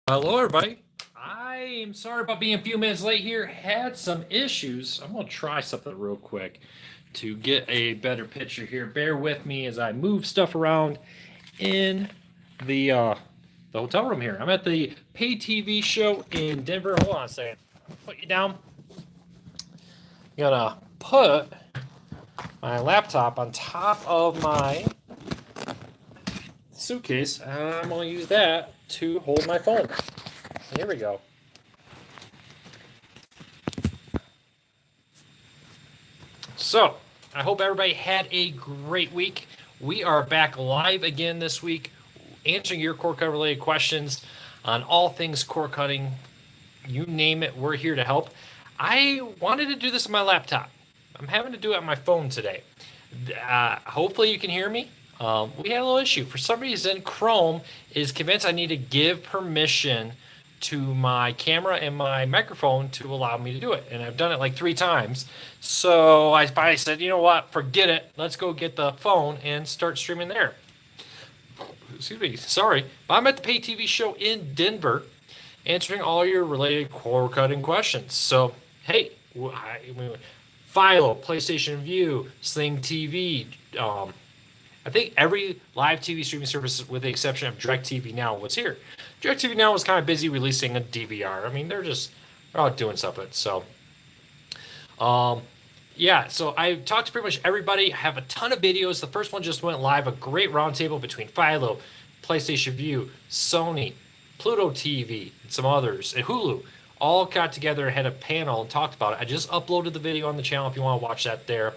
Hello, everybody. I am sorry about being a few minutes late here. Had some issues. I'm going to try something real quick to get a better picture here. Bear with me as I move stuff around in the hotel room here. I'm at the pay TV show in Denver. Hold on a second. Put you down. I'm gonna put my laptop on top of my suitcase. I'm gonna use that to hold my phone. Here we go. So, I hope everybody had a great week. We are back live again this week, answering your cord cut related questions on all things cord cutting. You name it, we're here to help. I wanted to do this on my laptop. I'm having to do it on my phone today. Hopefully, you can hear me. We had a little issue. For some reason, Chrome is convinced I need to give permission to my camera and my microphone to allow me to do it. And I've done it like 3 times. So I finally said, you know what, forget it. Let's go get the phone and start streaming there. Excuse me, sorry. But I'm at the pay TV show in Denver answering all your related cord cutting questions. So, hey, Philo, PlayStation View, Sling TV, I think every live TV streaming service, with the exception of DirecTV Now, was here. DirecTV Now was kind of busy releasing a DVR. I mean, they're out doing something. So, yeah. So I talked to pretty much everybody. I have a ton of videos. The first one just went live. A great roundtable between Philo, PlayStation View, Sony, Pluto TV, and some others, and Hulu. All got together and had a panel and talked about it. I just uploaded the video on the channel if you want to watch that there.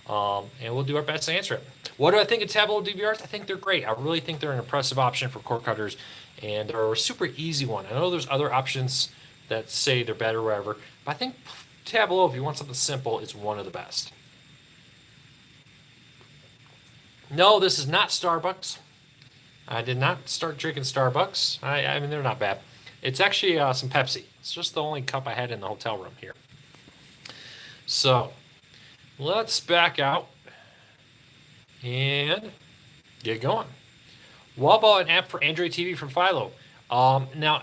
And we'll do our best to answer it. What do I think of tablet DVRs? I think they're great. I really think they're an impressive option for cord cutters, and they're a super easy one. I know there's other options that say they're better or whatever, but I think Tableau, if you want something simple, is one of the best. No, this is not Starbucks. I did not start drinking Starbucks. I mean, they're not bad. It's actually some Pepsi. It's just the only cup I had in the hotel room here. So, let's back out and get going. What about an app for Android TV from Philo? Now,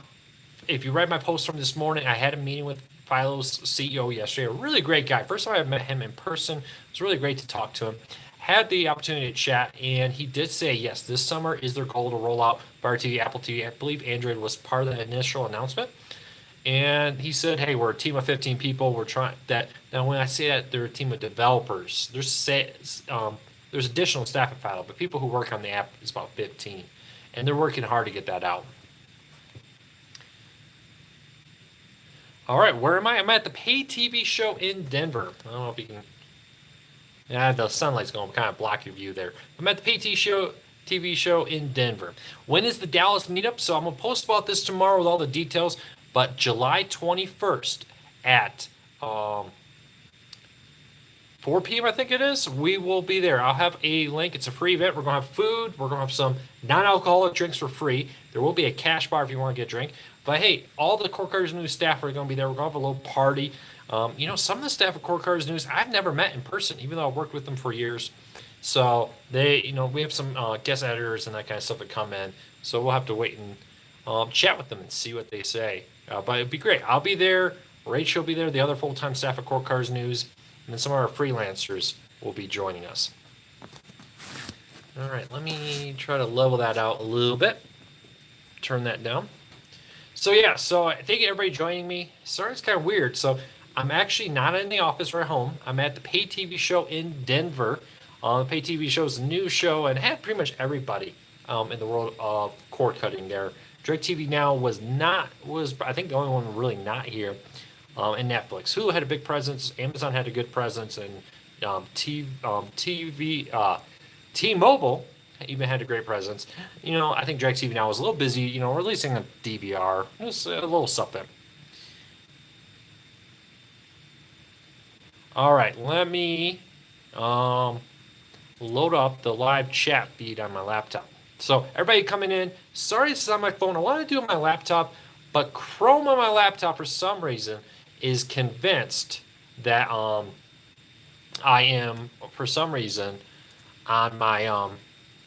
if you read my post from this morning, I had a meeting with Philo's CEO yesterday. A really great guy. First time I met him in person. It was really great to talk to him. Had the opportunity to chat, and he did say, yes, this summer is their goal to roll out Fire TV, Apple TV. I believe Android was part of the initial announcement. And he said, hey, we're a team of 15 people. We're trying that. Now, when I say that they're a team of developers, there's additional staff at Philo, but people who work on the app is about 15. And they're working hard to get that out. All right, where am I? I'm at the pay TV show in Denver. I don't know if you can. Yeah, the sunlight's going to kind of block your view there. I'm at the pay TV show in Denver. When is the Dallas meetup? So I'm going to post about this tomorrow with all the details. But July 21st at 4 p.m., I think it is, we will be there. I'll have a link. It's a free event. We're going to have food. We're going to have some non-alcoholic drinks for free. There will be a cash bar if you want to get a drink. But hey, all the Cord Cutters News staff are going to be there. We're going to have a little party. Some of the staff at Cord Cutters News I've never met in person, even though I've worked with them for years. So we have some guest editors and that kind of stuff that come in. So we'll have to wait and chat with them and see what they say. But it'd be great. I'll be there. Rachel will be there. The other full-time staff at Cord Cutters News. And then some of our freelancers will be joining us. All right, let me try to level that out a little bit. Turn that down. So I thank everybody joining me. Sorry, it's kind of weird. So I'm actually not in the office or at home. I'm at the pay TV show in Denver. The pay TV show is a new show and had pretty much everybody in the world of cord cutting there. DirecTV Now was I think the only one really not here, and Netflix. Hulu had a big presence. Amazon had a good presence, and T-Mobile even had a great presence. I think DirecTV Now was a little busy. Releasing a DVR. Just a little something. All right, let me load up the live chat feed on my laptop. So everybody coming in, sorry this is on my phone. I want to do it on my laptop, but Chrome on my laptop for some reason is convinced that I am, for some reason, on my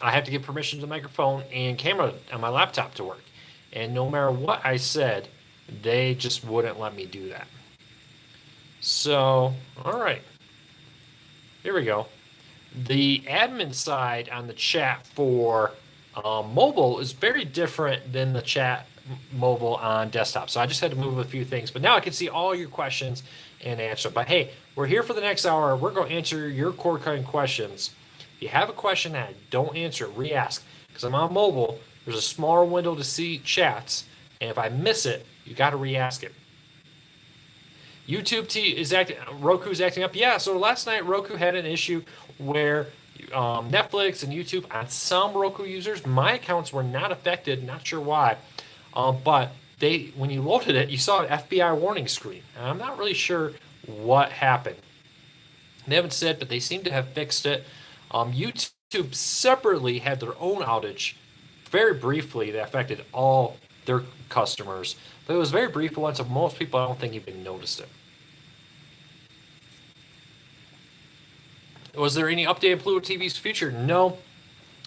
I have to give permission to the microphone and camera on my laptop to work. And no matter what I said, they just wouldn't let me do that. So, all right. Here we go. The admin side on the chat for mobile is very different than the chat mobile on desktop. So I just had to move a few things, but now I can see all your questions and answer. But hey, we're here for the next hour. We're going to answer your cord cutting questions. If you have a question that I don't answer, re-ask. Because I'm on mobile, there's a smaller window to see chats, and if I miss it, you got to re-ask it. YouTube is acting. Roku's acting up. Yeah. So last night Roku had an issue where Netflix and YouTube on some Roku users, my accounts were not affected. Not sure why, but when you loaded it, you saw an FBI warning screen. And I'm not really sure what happened. They haven't said, but they seem to have fixed it. YouTube separately had their own outage, very briefly, that affected all their customers. But it was very brief one, so most people, I don't think, even noticed it. Was there any update on Pluto TV's future? No.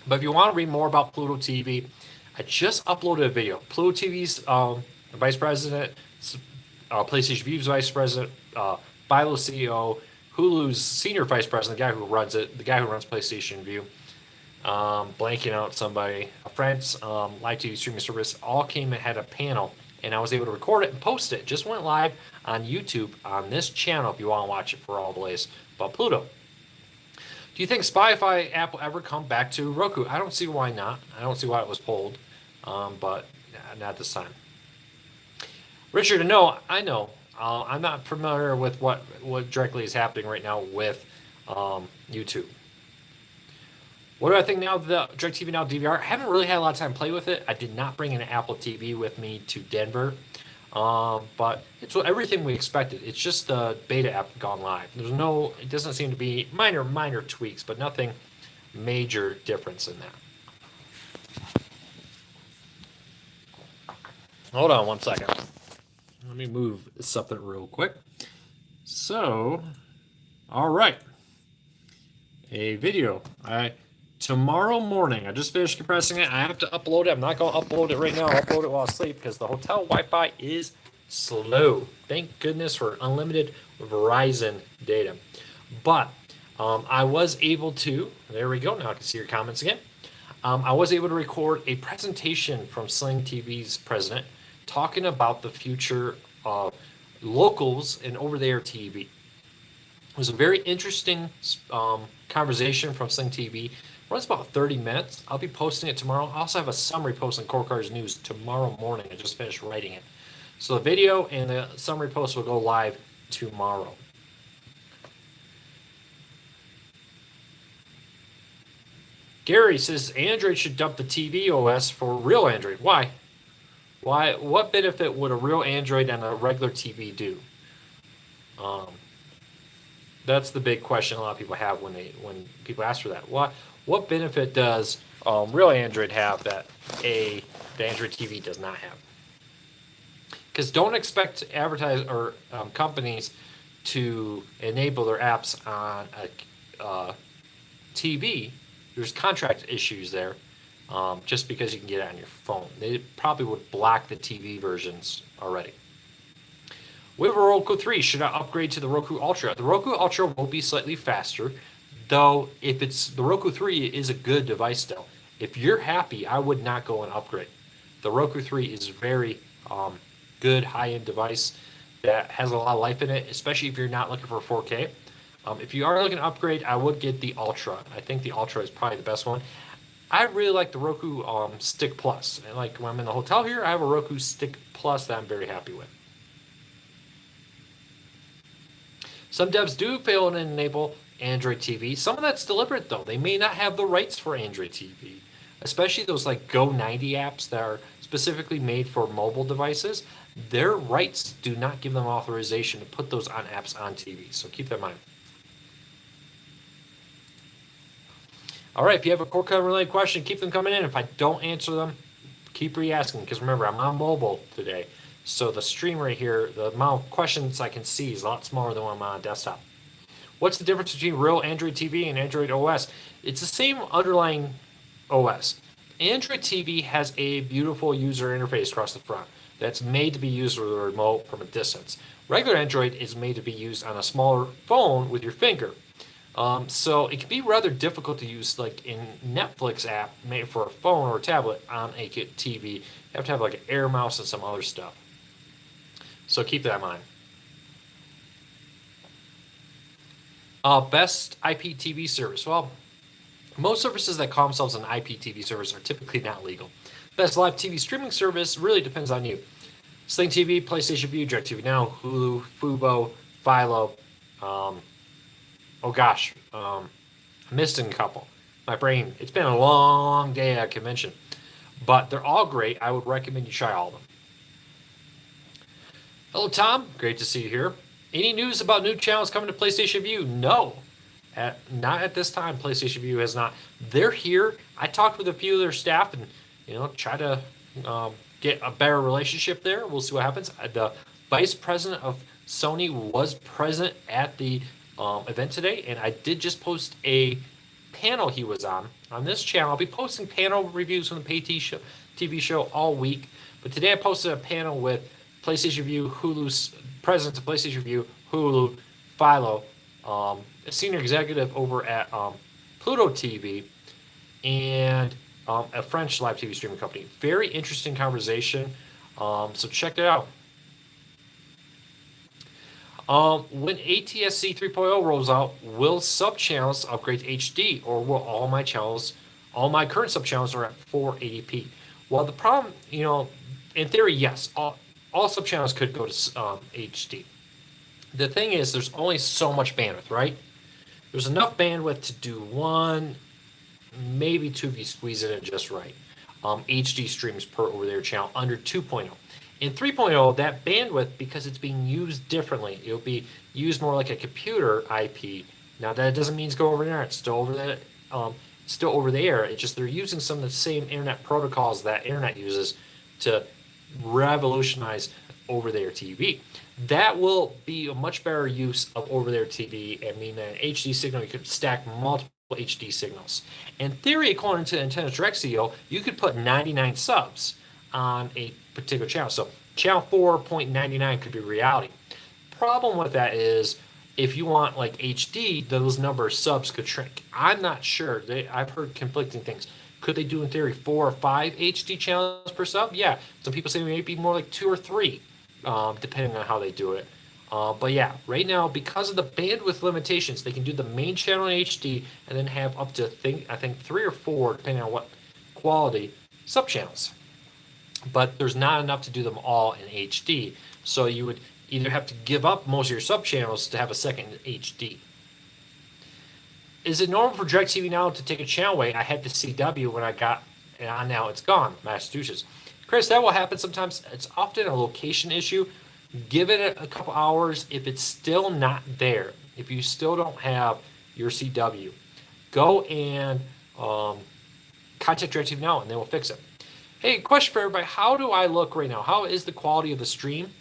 But if you want to read more about Pluto TV, I just uploaded a video. Pluto TV's vice president, PlayStation View's vice president, Philo's CEO, Hulu's senior vice president, the guy who runs it, the guy who runs PlayStation View, blanking out somebody, a friend's live TV streaming service, all came and had a panel, and I was able to record it and post it. Just went live on YouTube on this channel if you want to watch it for all the latest about Pluto. Do you think Spotify app will ever come back to Roku? I don't see why not. I don't see why it was pulled, but not this time. Richard, I know. I'm not familiar with what directly is happening right now with YouTube. What do I think now of the DirecTV Now DVR? I haven't really had a lot of time to play with it. I did not bring an Apple TV with me to Denver, but it's everything we expected. It's just the beta app gone live. It doesn't seem to be minor tweaks, but nothing major difference in that. Hold on one second. Let me move something real quick. So, all right. A video. Tomorrow morning, I just finished compressing it. I have to upload it. I'm not going to upload it right now. I'll upload it while I sleep because the hotel Wi-Fi is slow. Thank goodness for unlimited Verizon data. But I was able to, there we go. Now I can see your comments again. I was able to record a presentation from Sling TV's president talking about the future of locals and over-the-air TV. It was a very interesting conversation from Sling TV. It runs about 30 minutes. I'll be posting it tomorrow. I also have a summary post on Core Cars News tomorrow morning. I just finished writing it. So the video and the summary post will go live tomorrow. Gary says Android should dump the TV OS for real Android. Why? What benefit would a real Android and a regular TV do? That's the big question a lot of people have when people ask for that. What benefit does real Android have that the Android TV does not have? Because don't expect advertisers or companies to enable their apps on a TV. There's contract issues there. Just because you can get it on your phone. They probably would block the TV versions already. We have a Roku 3. Should I upgrade to the Roku Ultra? The Roku Ultra will be slightly faster, though the Roku 3 is a good device still. If you're happy, I would not go and upgrade. The Roku 3 is very good high-end device that has a lot of life in it, especially if you're not looking for 4K. If you are looking to upgrade, I would get the Ultra. I think the Ultra is probably the best one. I really like the Roku Stick Plus. And like when I'm in the hotel here, I have a Roku Stick Plus that I'm very happy with. Some devs do fail to enable Android TV. Some of that's deliberate though. They may not have the rights for Android TV, especially those like Go 90 apps that are specifically made for mobile devices. Their rights do not give them authorization to put those on apps on TV. So keep that in mind. All right, if you have a core code related question, keep them coming in. If I don't answer them, keep re-asking because remember, I'm on mobile today. So the stream right here, the amount of questions I can see is a lot smaller than when I'm on desktop. What's the difference between real Android TV and Android OS? It's the same underlying OS. Android TV has a beautiful user interface across the front that's made to be used with a remote from a distance. Regular Android is made to be used on a smaller phone with your finger. So it can be rather difficult to use like in Netflix app made for a phone or a tablet on a TV. You have to have like an air mouse and some other stuff. So keep that in mind. Best IPTV service. Well, most services that call themselves an IPTV service are typically not legal. Best live TV streaming service really depends on you. Sling TV, PlayStation Vue, DirecTV Now, Hulu, Fubo, Philo. I missed a couple. My brain, it's been a long day at a convention. But they're all great. I would recommend you try all of them. Hello, Tom. Great to see you here. Any news about new channels coming to PlayStation Vue? No. Not at this time. PlayStation Vue has not. They're here. I talked with a few of their staff and, try to get a better relationship there. We'll see what happens. The vice president of Sony was present at the event today, and I did just post a panel he was on this channel. I'll be posting panel reviews from the TV show all week, but today I posted a panel with PlayStation Vue, Hulu's president of PlayStation Vue, Hulu, Philo, a senior executive over at Pluto TV, and a French live TV streaming company. Very interesting conversation, so check it out. When ATSC 3.0 rolls out, will sub-channels upgrade to HD, or will all my current sub-channels are at 480p? Well, the problem, in theory, yes, all sub-channels could go to HD. The thing is, there's only so much bandwidth, right? There's enough bandwidth to do one, maybe two if you squeeze it in just right. HD streams per over-the-air channel under 2.0. In 3.0, that bandwidth, because it's being used differently, it'll be used more like a computer IP. Now, that doesn't mean it's go over the internet. It's still over the air. It's just they're using some of the same internet protocols that internet uses to revolutionize over-the-air TV. That will be a much better use of over-the-air TV and mean that an HD signal, you could stack multiple HD signals. In theory, according to Nintendo Direct CEO, you could put 99 subs on a particular channel. So channel 4.99 could be reality. Problem with that is if you want like HD, those number of subs could shrink. I'm not sure. I've heard conflicting things. Could they do in theory 4 or 5 HD channels per sub? Yeah. Some people say maybe more like 2 or 3, depending on how they do it. But yeah, right now, because of the bandwidth limitations, they can do the main channel in HD and then have up to, I think 3 or 4, depending on what quality, sub-channels. But there's not enough to do them all in HD. So you would either have to give up most of your sub-channels to have a second HD. Is it normal for DirecTV Now to take a channel away? I had the CW when I got it on. Now it's gone, Massachusetts. Chris, that will happen sometimes. It's often a location issue. Give it a couple hours. If it's still not there, if you still don't have your CW, go and contact DirecTV Now and they will fix it. Hey, question for everybody. How do I look right now? How is the quality of the stream?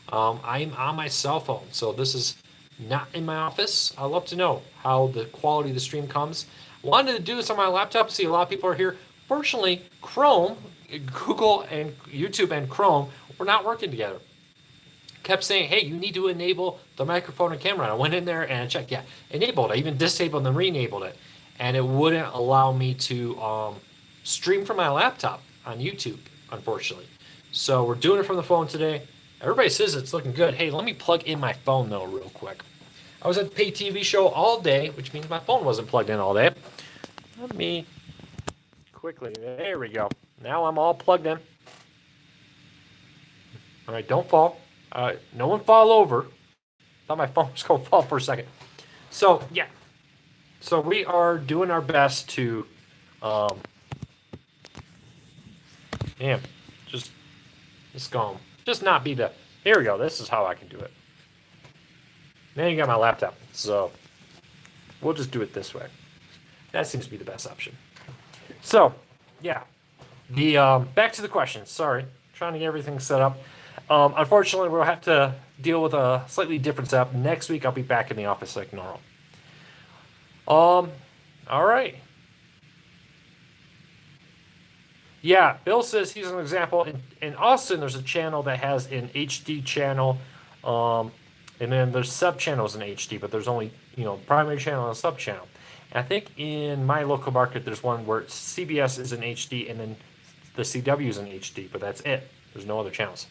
I'm on my cell phone, so this is not in my office. I'd love to know how the quality of the stream comes. Wanted to do this on my laptop. See, a lot of people are here. Fortunately, Chrome, Google and YouTube and Chrome were not working together. Kept saying, hey, you need to enable the microphone and camera. I went in there and I checked. Yeah, enabled. I even disabled and re-enabled it. And it wouldn't allow me to stream from my laptop on YouTube, unfortunately. So we're doing it from the phone today. Everybody says it's looking good. Hey, let me plug in my phone, though, real quick. I was at the pay TV show all day, which means my phone wasn't plugged in all day. Let me quickly. There we go. Now I'm all plugged in. All right, don't fall. No one fall over. Thought my phone was going to fall for a second. So, yeah. So we are doing our best to, just not be the, here we go. This is how I can do it. Now you got my laptop. So we'll just do it this way. That seems to be the best option. So, yeah. The back to the questions. Sorry. Trying to get everything set up. Unfortunately, we'll have to deal with a slightly different setup. Next week, I'll be back in the office like normal. All right. Yeah, Bill says he's an example. In Austin, there's a channel that has an HD channel, um, and then there's sub channels in HD, but there's only primary channel and a sub channel. And I think in my local market, there's one where CBS is in HD, and then the CW is in HD, but that's it. There's no other channels.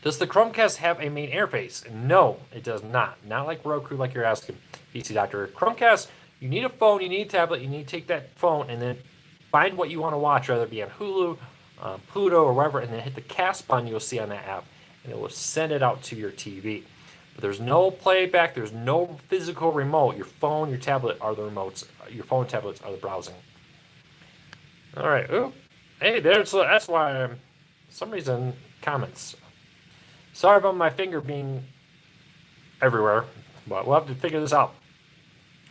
Does the Chromecast have a main interface? No, it does not. Not like Roku, like you're asking, PC Doctor. Chromecast, you need a phone, you need a tablet, you need to take that phone and then find what you want to watch, whether it be on Hulu, Pluto, or wherever, and then hit the cast button you'll see on that app, and it will send it out to your TV. But there's no playback, there's no physical remote. Your phone, your tablet are the remotes. Your phone, tablets are the browsing. All right. Ooh. Hey, that's why for some reason comments. Sorry about my finger being everywhere, but we'll have to figure this out.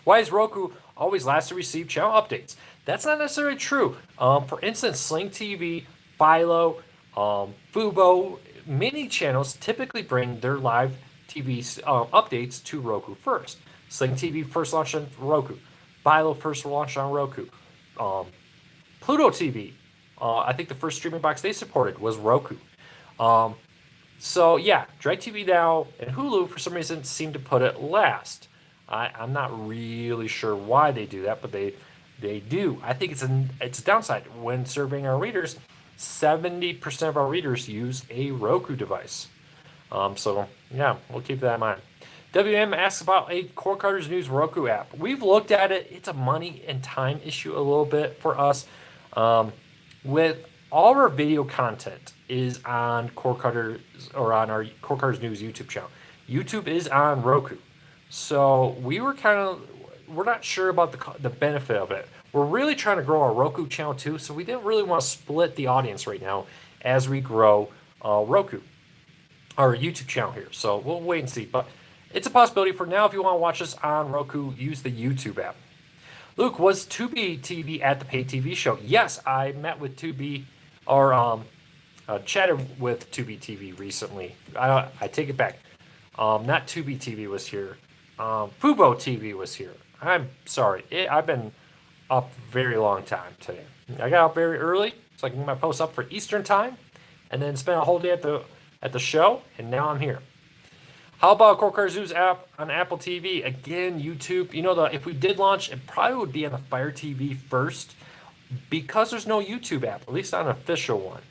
Why is Roku always last to receive channel updates? That's not necessarily true. For instance, Sling TV, Philo, Fubo, many channels typically bring their live TV updates to Roku first. Sling TV first launched on Roku. Philo first launched on Roku. Pluto TV, I think the first streaming box they supported was Roku. So yeah, DirecTV Now and Hulu for some reason seem to put it last. I'm not really sure why they do that, but they do. I think it's a downside. When surveying our readers, 70% of our readers use a Roku device. So yeah, we'll keep that in mind. WM asks about a Core Cutters News Roku app. We've looked at it. It's a money and time issue a little bit for us. With all our video content is on Core Cutters or on our Core Cutters News YouTube channel. YouTube is on Roku. So we're not sure about the benefit of it. We're really trying to grow our Roku channel too, so we didn't really want to split the audience right now as we grow Roku, our YouTube channel here. So we'll wait and see. But it's a possibility for now. If you want to watch us on Roku, use the YouTube app. Luke, was Tubi TV at the pay TV show? Yes, I met with Tubi, or chatted with Tubi TV recently. I take it back. Not Tubi TV was here. Fubo TV was here. I'm sorry. I've been up a very long time today. I got up very early so I can get my posts up for Eastern time, and then spend a whole day at the show, and now I'm here. How about Core Cutters News app on Apple TV? Again, YouTube. If we did launch, it probably would be on the Fire TV first, because there's no YouTube app, at least not an official one.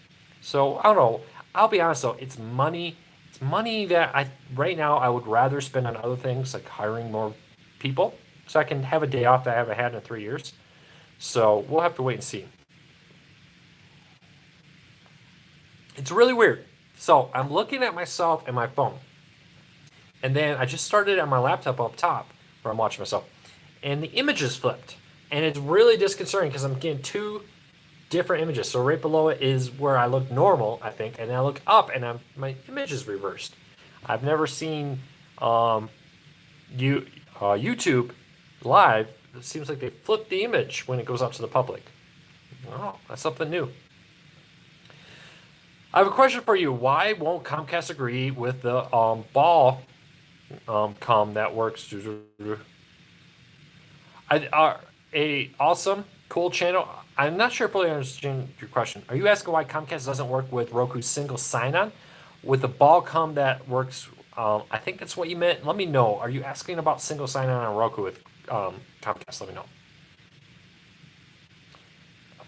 So I don't know. I'll be honest though, it's money. It's money that right now I would rather spend on other things like hiring more people, so I can have a day off that I haven't had in 3 years. So we'll have to wait and see. It's really weird. So I'm looking at myself and my phone. And then I just started on my laptop up top where I'm watching myself. And the images flipped. And it's really disconcerting because I'm getting two different images. So right below it is where I look normal, I think. And then I look up and my image is reversed. I've never seen YouTube live. It seems like they flip the image when it goes out to the public. Oh, that's something new. I have a question for you. Why won't Comcast agree with the ball com that works? A awesome, cool channel. I'm not sure if I fully understand your question. Are you asking why Comcast doesn't work with Roku's single sign-on? With the ball com that works, I think that's what you meant. Let me know. Are you asking about single sign-on on Roku with Comcast? Let me know.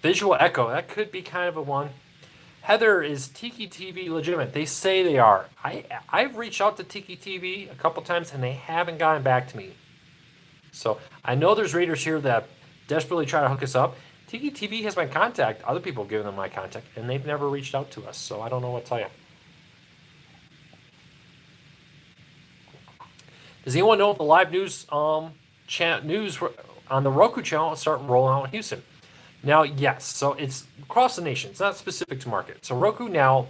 Visual echo. That could be kind of a one. Heather, is Tiki TV legitimate? They say they are. I've reached out to Tiki TV a couple times and they haven't gotten back to me. So I know there's readers here that desperately try to hook us up. Tiki TV has my contact. Other people have given them my contact and they've never reached out to us. So I don't know what to tell you. Does anyone know if the live news news on the Roku channel will start rolling out in Houston? Now, yes, so it's across the nation. It's not specific to market. So Roku now,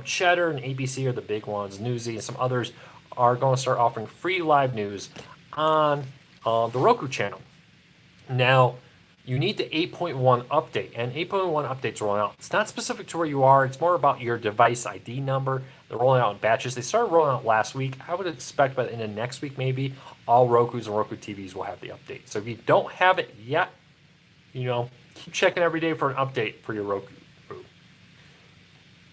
Cheddar and ABC are the big ones. Newsy and some others are going to start offering free live news on the Roku channel. Now, you need the 8.1 update, and 8.1 updates rolling out. It's not specific to where you are. It's more about your device ID number. They're rolling out in batches. They started rolling out last week. I would expect by the end of next week, maybe, all Rokus and Roku TVs will have the update. So if you don't have it yet, Keep checking every day for an update for your Roku.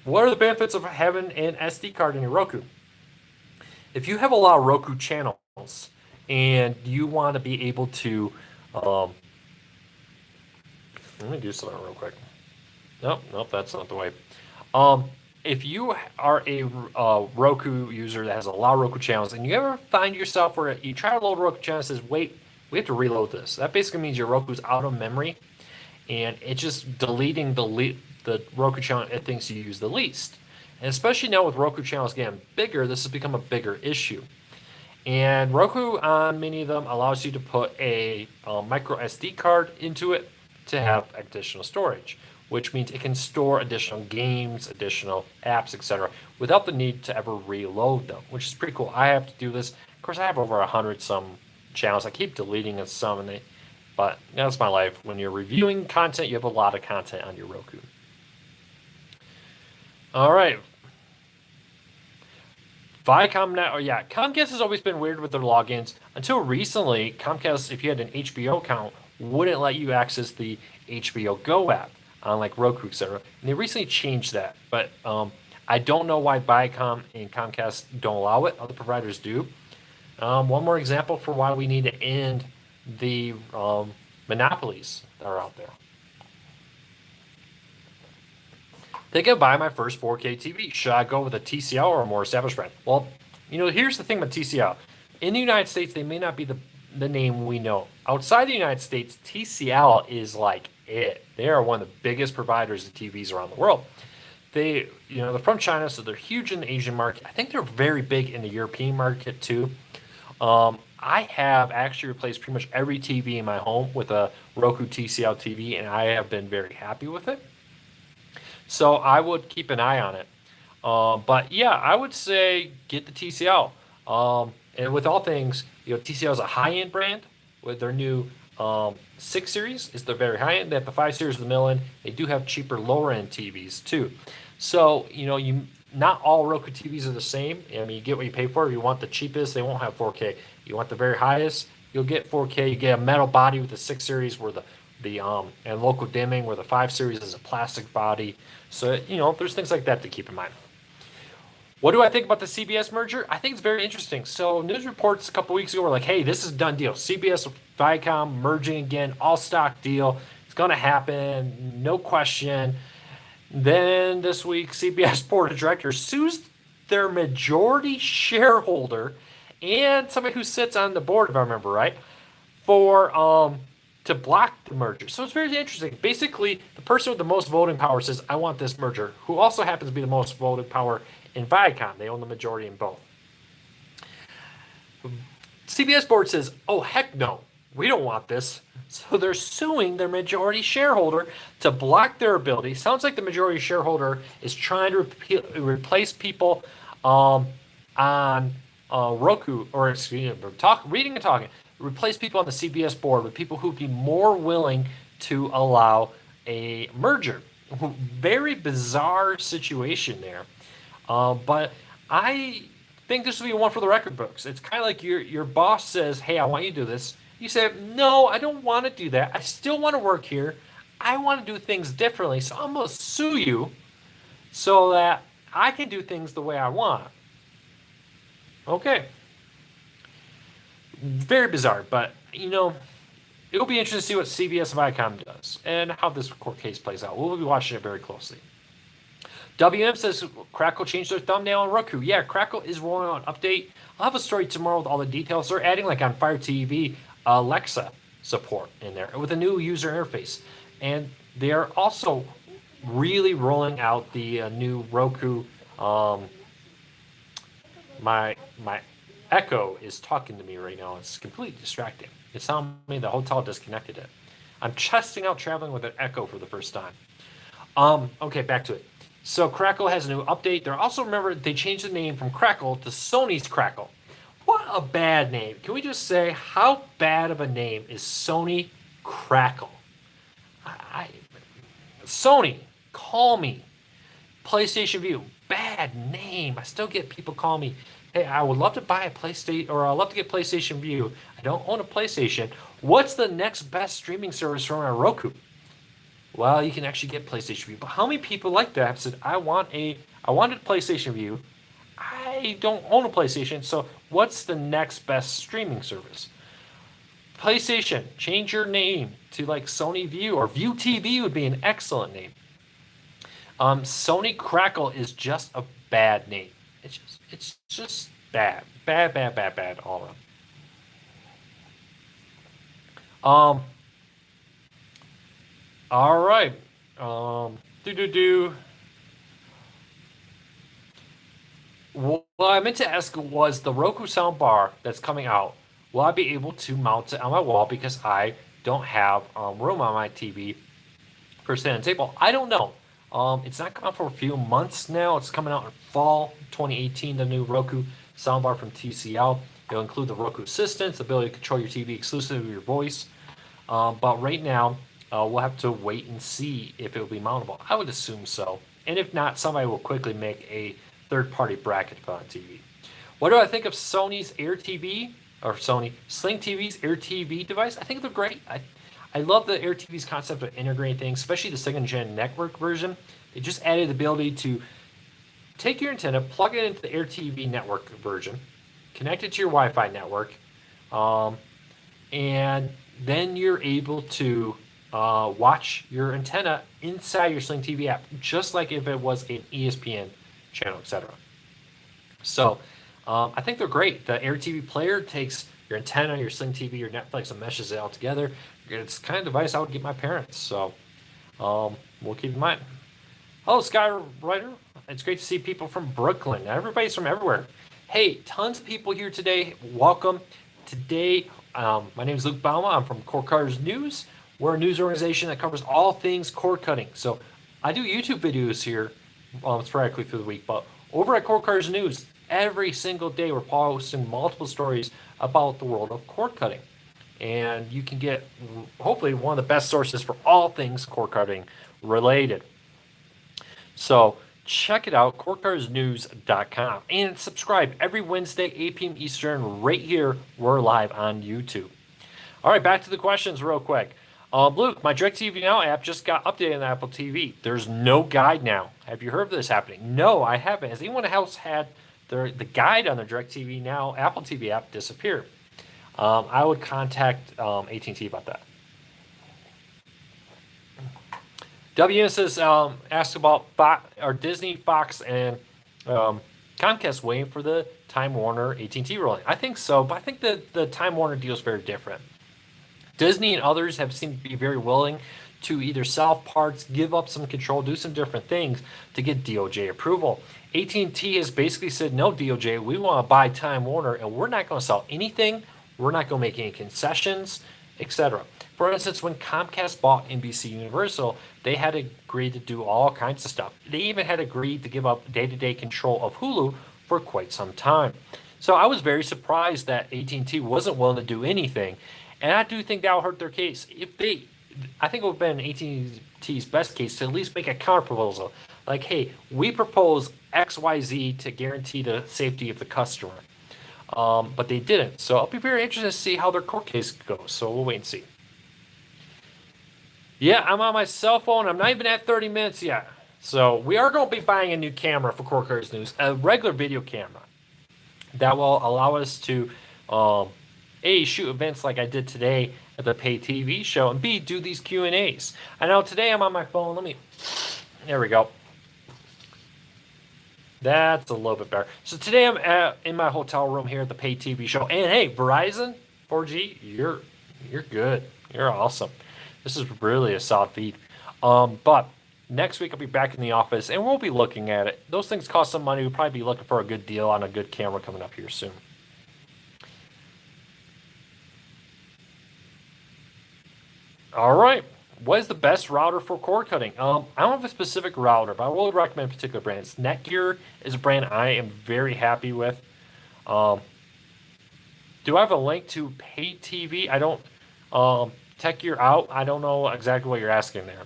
What are the benefits of having an SD card in your Roku? If you have a lot of Roku channels and you want to be able to, let me do something real quick. Nope, that's not the way. If you are a Roku user that has a lot of Roku channels, and you ever find yourself where you try to load Roku channel and says, wait, we have to reload this. That basically means your Roku's out of memory, and it's just deleting the Roku channel it thinks you use the least. And especially now with Roku channels getting bigger, this has become a bigger issue. And Roku, on many of them, allows you to put a micro SD card into it to have additional storage, which means it can store additional games, additional apps, etc., without the need to ever reload them, which is pretty cool. I have to do this. Of course, I have over 100 some channels. I keep deleting some, but that's my life. When you're reviewing content, you have a lot of content on your Roku. All right. Viacom now, Comcast has always been weird with their logins. Until recently, Comcast, if you had an HBO account, wouldn't let you access the HBO Go app on like Roku, etc. And they recently changed that, but I don't know why Viacom and Comcast don't allow it. Other providers do. One more example for why we need to end the monopolies that are out there. Thinking of buying my first 4K TV. Should I go with a TCL or a more established brand? Well, here's the thing with TCL. In the United States, they may not be the name we know. Outside the United States, TCL is like it. They are one of the biggest providers of TVs around the world. They're from China, so they're huge in the Asian market. I think they're very big in the European market too. I have actually replaced pretty much every TV in my home with a Roku TCL TV, and I have been very happy with it. So I would keep an eye on it. But yeah, I would say get the TCL. And with all things, TCL is a high-end brand with their new 6 series is the very high-end. They have the 5 series of the middle end. They do have cheaper lower-end TVs too. So, not all Roku TVs are the same. I mean, you get what you pay for. If you want the cheapest, they won't have 4K. You want the very highest, you'll get 4K. You get a metal body with the 6 series where and local dimming where the 5 series is a plastic body. So, there's things like that to keep in mind. What do I think about the CBS merger? I think it's very interesting. So news reports a couple weeks ago were like, hey, this is a done deal. CBS, Viacom merging again, all stock deal. It's going to happen, no question. Then this week, CBS board of directors sues their majority shareholder and somebody who sits on the board, if I remember right, for to block the merger. So it's very interesting. Basically, the person with the most voting power says, I want this merger, who also happens to be the most voting power in Viacom. They own the majority in both. CBS board says, oh, heck no, we don't want this. So they're suing their majority shareholder to block their ability. Sounds like the majority shareholder is trying to replace people on Roku, or excuse me, reading and talking, replace people on the CBS board with people who'd be more willing to allow a merger. Very bizarre situation there. But I think this will be one for the record books. It's kind of like your boss says, hey, I want you to do this. You say, no, I don't want to do that. I still want to work here. I want to do things differently. So I'm going to sue you so that I can do things the way I want. Okay. Very bizarre, but, it'll be interesting to see what CBS Viacom does and how this court case plays out. We'll be watching it very closely. WM says Crackle changed their thumbnail on Roku. Yeah, Crackle is rolling out an update. I'll have a story tomorrow with all the details. They're adding, like on Fire TV, Alexa support in there with a new user interface. And they're also really rolling out the new Roku. My Echo is talking to me right now. It's completely distracting. It's telling me the hotel disconnected it. I'm testing out traveling with an Echo for the first time. Okay, back to it. So Crackle has a new update. They're also, remember, they changed the name from Crackle to Sony's Crackle. What a bad name. Can we just say how bad of a name is Sony Crackle? Sony, call me. PlayStation View, bad name. I still get people call me, hey, I would love to buy a PlayStation, or I'd love to get PlayStation View. I don't own a PlayStation. What's the next best streaming service from my Roku? well, you can actually get PlayStation View. But how many people like that have said, I wanted PlayStation View. I don't own a PlayStation, so what's the next best streaming service? PlayStation, change your name to like Sony View, or View TV would be an excellent name. Sony Crackle is just a bad name. It's just bad, bad, bad, bad, bad all around. All right. Do do do. What I meant to ask was the Roku Soundbar that's coming out. Will I be able to mount it on my wall because I don't have room on my TV for stand table? I don't know. It's not coming out for a few months now. It's coming out in fall 2018. The new Roku Soundbar from TCL. It'll include the Roku Assistant, the ability to control your TV exclusively with your voice. But right now, we'll have to wait and see if it will be mountable. I would assume so. And if not, somebody will quickly make a third-party bracket to put on TV. What do I think of Sony's Air TV, or Sony Sling TV's Air TV device? I think they're great. I love the Air TV's concept of integrating things, especially the second-gen network version. They just added the ability to take your antenna, plug it into the Air TV network version, connect it to your Wi-Fi network, and then you're able to watch your antenna inside your Sling TV app, just like if it was an ESPN channel, etc. So I think they're great. The Air TV player takes your antenna, your Sling TV, your Netflix, and meshes it all together. It's the kind of device I would give my parents. So we'll keep in mind. Hello, Skywriter. It's great to see people from Brooklyn. Everybody's from everywhere. Hey, tons of people here today. Welcome. Today, my name is Luke Bauma. I'm from Cord Cutters News. We're a news organization that covers all things cord cutting. So I do YouTube videos here sporadically through the week, but over at Cord Cutters News, every single day we're posting multiple stories about the world of cord cutting. And you can get, hopefully, one of the best sources for all things cord cutting related. So check it out, cordcuttersnews.com. And subscribe every Wednesday, 8 p.m. Eastern, right here. We're live on YouTube. All right, back to the questions real quick. Luke, my DirecTV Now app just got updated on Apple TV. There's no guide now. Have you heard of this happening? No, I haven't. Has anyone else had the guide on the DirecTV Now Apple TV app disappear? I would contact AT&T about that. WN says, asked about Disney, Fox, and Comcast waiting for the Time Warner AT&T ruling. I think so, but I think the Time Warner deal is very different. Disney and others have seemed to be very willing to either sell parts, give up some control, do some different things to get DOJ approval. AT&T has basically said, no, DOJ, we want to buy Time Warner, and we're not going to sell anything. We're not going to make any concessions, etc. For instance, when Comcast bought NBC Universal, they had agreed to do all kinds of stuff. They even had agreed to give up day-to-day control of Hulu for quite some time. So I was very surprised that AT&T wasn't willing to do anything. And I do think that will hurt their case. I think it would have been AT&T's best case to at least make a counter proposal. Like, hey, we propose XYZ to guarantee the safety of the customer. But they didn't. So I'll be very interested to see how their court case goes. So we'll wait and see. Yeah, I'm on my cell phone. I'm not even at 30 minutes yet. So we are going to be buying a new camera for Cord Cutters News, a regular video camera that will allow us to A, shoot events like I did today at the Pay TV show, and B, do these Q&As. I know today I'm on my phone. There we go. That's a little bit better. So today I'm in my hotel room here at the Pay TV show. And hey, Verizon 4G, you're good. You're awesome. This is really a solid feed. But next week I'll be back in the office and we'll be looking at it. Those things cost some money. We'll probably be looking for a good deal on a good camera coming up here soon. All right. What is the best router for cord cutting? I don't have a specific router, but I will recommend particular brands. Netgear is a brand I am very happy with. Do I have a link to Pay TV? I don't. Techgear out. I don't know exactly what you're asking there.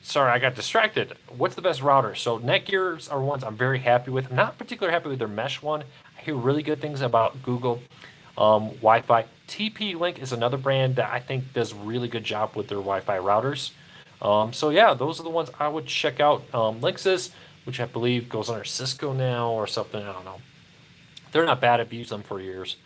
Sorry, I got distracted. What's the best router? So Netgears are ones I'm very happy with. I'm not particularly happy with their mesh one. I hear really good things about Google. Wi-Fi. TP-Link is another brand that I think does a really good job with their Wi-Fi routers. So yeah, those are the ones I would check out. Linksys, which I believe goes under Cisco now or something. I don't know. They're not bad. I've used them for years.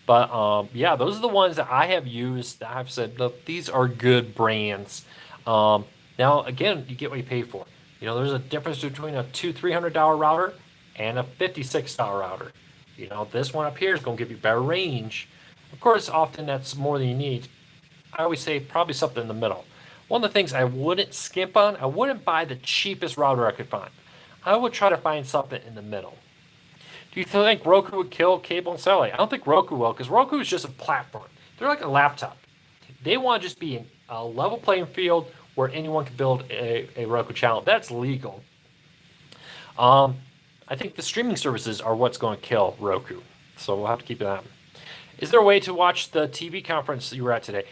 But yeah, those are the ones that I have used that I've said, look, these are good brands. Now, again, you get what you pay for. There's a difference between a $200-300 router and a $56 router. This one up here is going to give you better range. Of course, often that's more than you need. I always say probably something in the middle. One of the things I wouldn't skimp on, I wouldn't buy the cheapest router I could find. I would try to find something in the middle. Do you think Roku would kill cable and satellite? I don't think Roku will, because Roku is just a platform. They're like a laptop. They want to just be a level playing field where anyone can build a Roku channel. That's legal. I think the streaming services are what's going to kill Roku. So we'll have to keep that. Is there a way to watch the TV conference you were at today?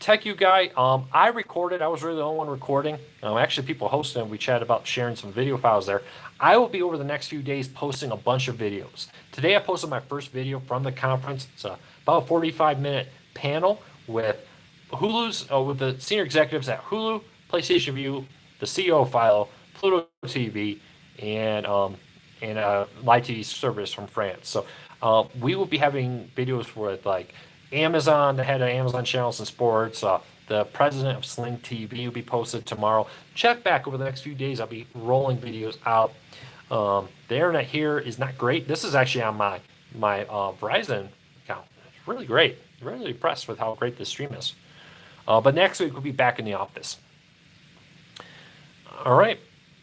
Tech You Guy, I recorded. I was really the only one recording. Actually, people hosted and we chatted about sharing some video files there. I will be over the next few days posting a bunch of videos. Today I posted my first video from the conference. It's about a 45-minute panel with with the senior executives at Hulu, PlayStation View, the CEO of Philo, Pluto TV, and live TV service from France. So we will be having videos with like Amazon, the head of Amazon Channels and Sports, the president of Sling TV will be posted tomorrow. Check back over the next few days. I'll be rolling videos out. The internet here is not great. This is actually on my Verizon account. It's really great. Really impressed with how great this stream is. But next week we'll be back in the office. All right.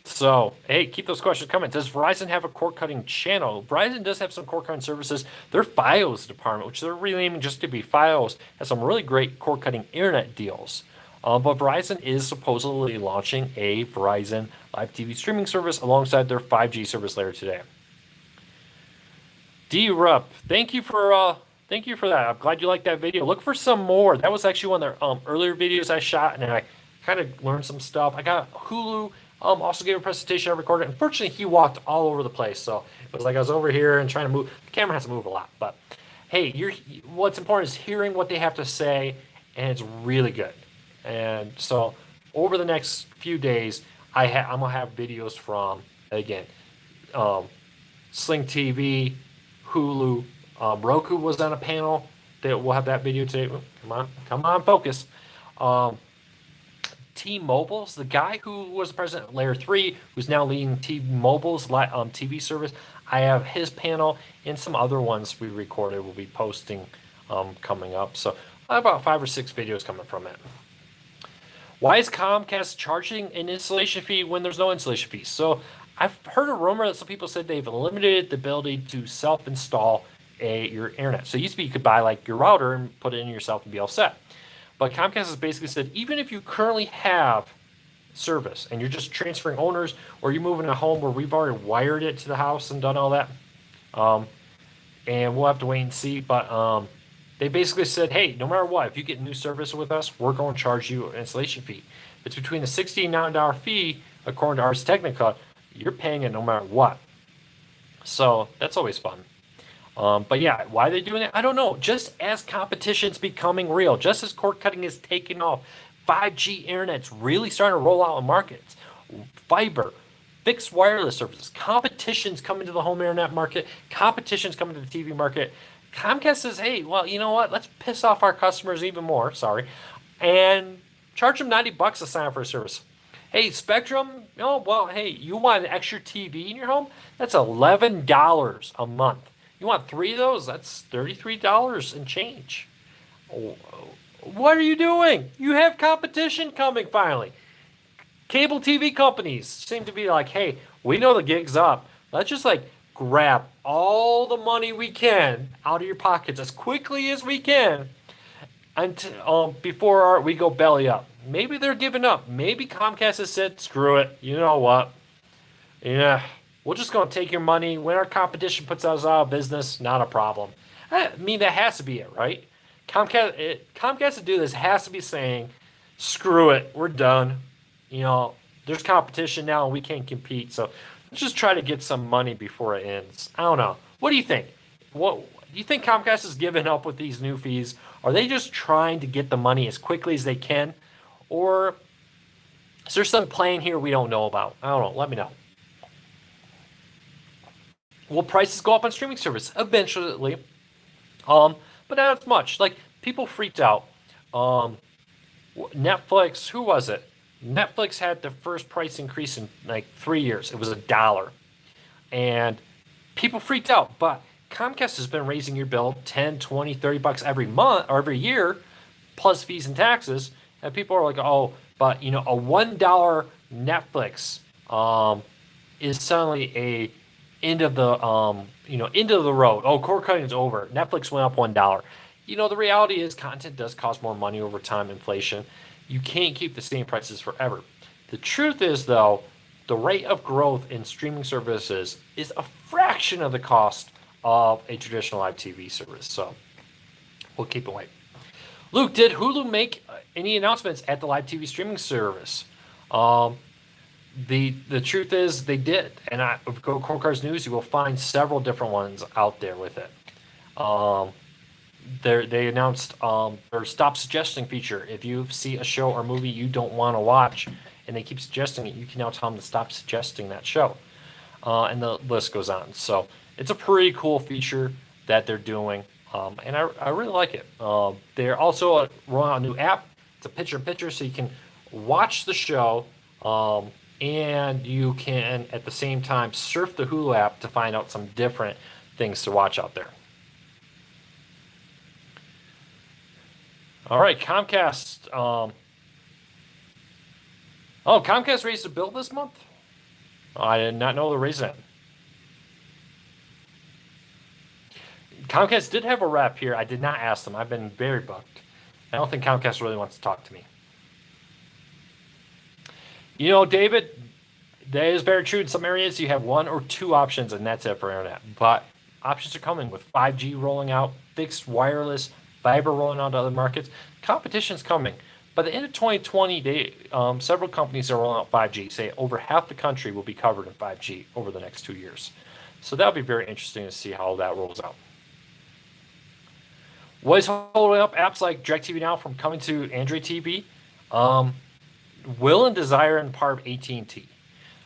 So, hey, keep those questions coming. Does Verizon have a cord-cutting channel? Verizon does have some cord-cutting services. Their Fios department, which they're renaming just to be Fios, has some really great cord-cutting internet deals. But Verizon is supposedly launching a Verizon live TV streaming service alongside their 5G service later today. D-Rup, thank you for that. I'm glad you liked that video. Look for some more. That was actually one of their earlier videos I shot, and I kind of learned some stuff. I got Hulu. Also gave a presentation I recorded. Unfortunately, he walked all over the place, so it was like I was over here and trying to move. The camera has to move a lot, but hey, what's important is hearing what they have to say, and it's really good. And so over the next few days, I'm gonna have videos from again, Sling TV, Hulu, Roku was on a panel. We'll have that video today. Come on, focus. T-Mobile's, the guy who was the president of Layer 3, who's now leading T-Mobile's TV service. I have his panel and some other ones we recorded we'll be posting coming up. So I have about 5 or 6 videos coming from it. Why is Comcast charging an installation fee when there's no installation fee? So I've heard a rumor that some people said they've eliminated the ability to self-install your internet. So it used to be you could buy like your router and put it in yourself and be all set. But Comcast has basically said, even if you currently have service and you're just transferring owners or you're moving a home where we've already wired it to the house and done all that, and we'll have to wait and see. But they basically said, hey, no matter what, if you get new service with us, we're going to charge you an installation fee. It's between the $60 and $9 fee, according to Ars Technica, you're paying it no matter what. So that's always fun. But yeah, why are they doing it? I don't know. Just as competition's becoming real, just as cord cutting is taking off, 5G internet's really starting to roll out in markets. Fiber, fixed wireless services, competition's coming to the home internet market, competition's coming to the TV market. Comcast says, hey, well, you know what? Let's piss off our customers even more, and charge them $90 to sign up for a service. Hey, Spectrum, oh, well, hey, you want an extra TV in your home? That's $11 a month. You want 3 of those? That's $33 and change. What are you doing? You have competition coming finally. Cable TV companies seem to be like, hey, we know the gig's up. Let's just grab all the money we can out of your pockets as quickly as we can until before we go belly up. Maybe they're giving up. Maybe Comcast has said, screw it. You know what? Yeah. We're just going to take your money. When our competition puts us out of business, not a problem. I mean, that has to be it, right? Comcast to do this has to be saying, screw it, we're done. There's competition now and we can't compete. So let's just try to get some money before it ends. I don't know. What do you think? Do you think Comcast is giving up with these new fees? Are they just trying to get the money as quickly as they can? Or is there some plan here we don't know about? I don't know. Let me know. Will prices go up on streaming service? Eventually. But not as much. Like, people freaked out. Netflix, who was it? Netflix had the first price increase in like 3 years. It was $1. And people freaked out. But Comcast has been raising your bill 10, 20, $30 every month or every year, plus fees and taxes. And people are like, oh, but a $1 Netflix is suddenly a end of the end of the road. Oh, cord cutting is over. Netflix went up $1. The reality is content does cost more money over time, inflation. You can't keep the same prices forever. The truth is, though, the rate of growth in streaming services is a fraction of the cost of a traditional live TV service. So we'll keep it light. Luke, did Hulu make any announcements at the live TV streaming service? The truth is they did. And if you go to Core Cars News, you will find several different ones out there with it. They announced their stop suggesting feature. If you see a show or movie you don't want to watch and they keep suggesting it, you can now tell them to stop suggesting that show. And the list goes on. So it's a pretty cool feature that they're doing. And I really like it. They're also rolling out a new app. It's a picture-in-picture, so you can watch the show and you can, at the same time, surf the Hulu app to find out some different things to watch out there. All right, Comcast. Comcast raised a bill this month? I did not know they're raising it. Comcast did have a rep here. I did not ask them. I've been very booked. I don't think Comcast really wants to talk to me. David, that is very true. In some areas, you have one or two options, and that's it for internet. But options are coming with 5G rolling out, fixed wireless, fiber rolling out to other markets. Competition's coming. By the end of 2020, several companies are rolling out 5G. Say over half the country will be covered in 5G over the next 2 years. So that'll be very interesting to see how that rolls out. What is holding up apps like DirecTV Now from coming to Android TV? Will and desire and part of AT&T.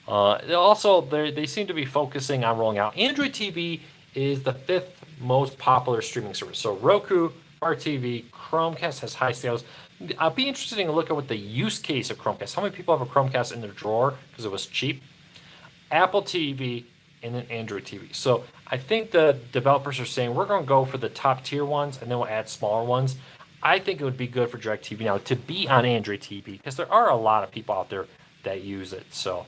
Also, they seem to be focusing on rolling out. Android TV is the 5th most popular streaming service. So Roku, Smart TV, Chromecast has high sales. I'll be interested to look at what the use case of Chromecast. How many people have a Chromecast in their drawer because it was cheap? Apple TV and then Android TV. So I think the developers are saying we're going to go for the top tier ones and then we'll add smaller ones. I think it would be good for DirecTV Now to be on Android TV because there are a lot of people out there that use it. So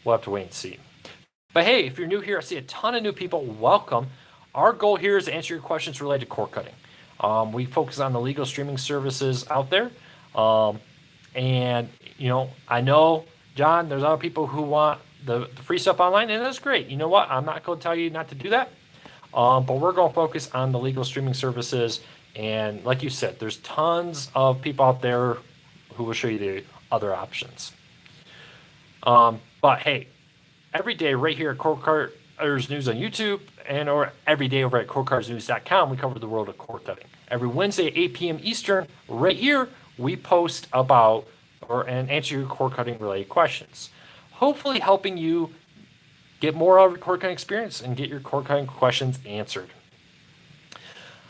we'll have to wait and see. But hey, if you're new here, I see a ton of new people. Welcome. Our goal here is to answer your questions related to cord cutting. We focus on the legal streaming services out there. And, I know, John, there's other people who want the free stuff online, and that's great. You know what? I'm not going to tell you not to do that. But we're going to focus on the legal streaming services. And like you said, there's tons of people out there who will show you the other options. But hey, every day right here at Cord Cutters News on YouTube or every day over at cordcuttersnews.com, we cover the world of cord cutting. Every Wednesday at 8 p.m. Eastern, right here, we post about and answer your cord cutting related questions. Hopefully helping you get more of your cord cutting experience and get your cord cutting questions answered.